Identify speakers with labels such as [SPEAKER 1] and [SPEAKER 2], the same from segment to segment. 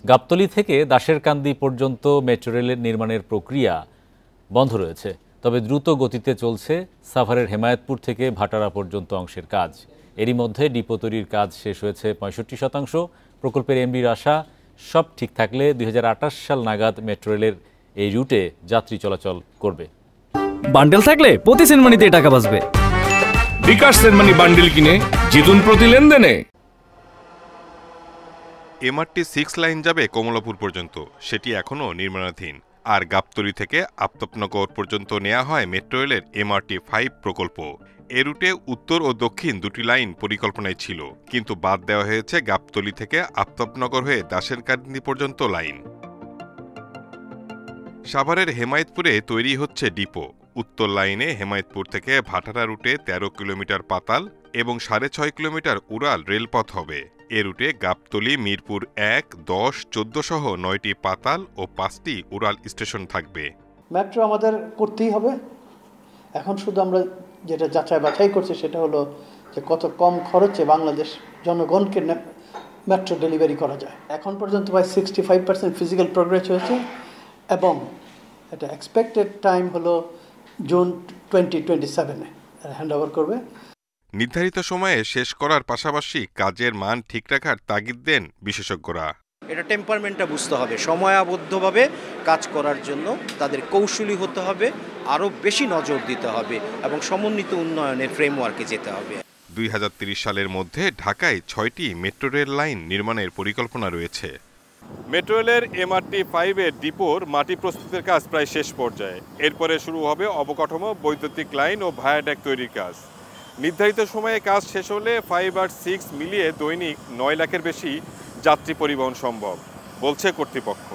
[SPEAKER 1] গাবতলী থেকে দাশেরকান্দি পর্যন্ত মেট্রো রেলের নির্মাণের প্রক্রিয়া বন্ধ রয়েছে, তবে দ্রুত গতিতে চলছে সাভারের হেমায়েতপুর থেকে ভাটারা পর্যন্ত অংশের কাজ। এরই মধ্যে ডিপো তৈরির কাজ শেষ হয়েছে 65%। প্রকল্পের এমডির আশা, সব ঠিক থাকলে 2028 সাল নাগাদ মেট্রো রেলের এই রুটে যাত্রী চলাচল করবে।
[SPEAKER 2] বান্ডেল থাকলে প্রতি সেনমানিতে টাকা বাঁচবে।
[SPEAKER 3] বিকাশ সেনমানি বান্ডেল কিনে জিতুন প্রতি লেনদেনে।
[SPEAKER 4] এমআরটি 6 লাইন যাবে কমলাপুর পর্যন্ত, সেটি এখনও নির্মাণাধীন। আর গাবতলী থেকে আফতাবনগর পর্যন্ত নেওয়া হয় মেট্রো রেলের এমআরটি 5 প্রকল্প। এ রুটে উত্তর ও দক্ষিণ দুটি লাইন পরিকল্পনায় ছিল, কিন্তু বাদ দেওয়া হয়েছে গাবতলী থেকে আফতাবনগর হয়ে দাশেরকান্দি পর্যন্ত লাইন। সাভারের হেমায়েতপুরে তৈরি হচ্ছে ডিপো। উত্তর লাইনে হেমায়েতপুর থেকে ভাটারা রুটে 13 কিলোমিটার পাতাল এবং 6.5 কিলোমিটার উড়াল রেলপথ হবে। এ রুটে গাবতলী, মিরপুর 1, 10, 14 সহ 9টি পাতাল ও 5টি উড়াল স্টেশন থাকবে।
[SPEAKER 5] মেট্রো আমাদের করতেই হবে। এখন শুধু আমরা যেটা যাচাই বাছাই করছি সেটা হলো যে কত কম খরচে বাংলাদেশ জনগণকে মেট্রো ডেলিভারি করা যায়। এখন পর্যন্ত প্রায় 65% ফিজিক্যাল প্রোগ্রেস হয়েছে এবং এটা এক্সপেক্টেড টাইম হলো জুন 2027-এ হ্যান্ডওভার করবে।
[SPEAKER 4] নির্ধারিত সময়ে শেষ করার পাশাপাশি কাজের মান ঠিক রাখার তাগিদ দেন বিশেষজ্ঞরা।
[SPEAKER 6] এটা টেম্পারমেন্টটা বুঝতে হবে, সময়াবদ্ধভাবে কাজ করার জন্য তাদের কৌশলী হতে হবে, আরও বেশি নজর দিতে হবে এবং সমন্বিত উন্নয়নের ফ্রেমওয়ার্কে যেতে হবে।
[SPEAKER 4] 2030 সালের মধ্যে ঢাকায় 6টি মেট্রো রেল লাইন নির্মাণের পরিকল্পনা রয়েছে।
[SPEAKER 7] মেট্রো রেলের এমআরটি 5-এর ডিপোর মাটি প্রস্তুতের কাজ প্রায় শেষ পর্যায়ে। এরপরে শুরু হবে অবকাঠামো, বৈদ্যুতিক লাইন ও ভায়াডাক তৈরির কাজ। নির্ধারিত সময়ে কাজ শেষ হলে 5 আর 6 মিলিয়ে দৈনিক 9 লাখের বেশি যাত্রী পরিবহন সম্ভব, বলছে কর্তৃপক্ষ।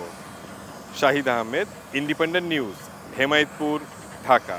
[SPEAKER 7] Shahid Ahmed, independent news, Hemayetpur, Dhaka.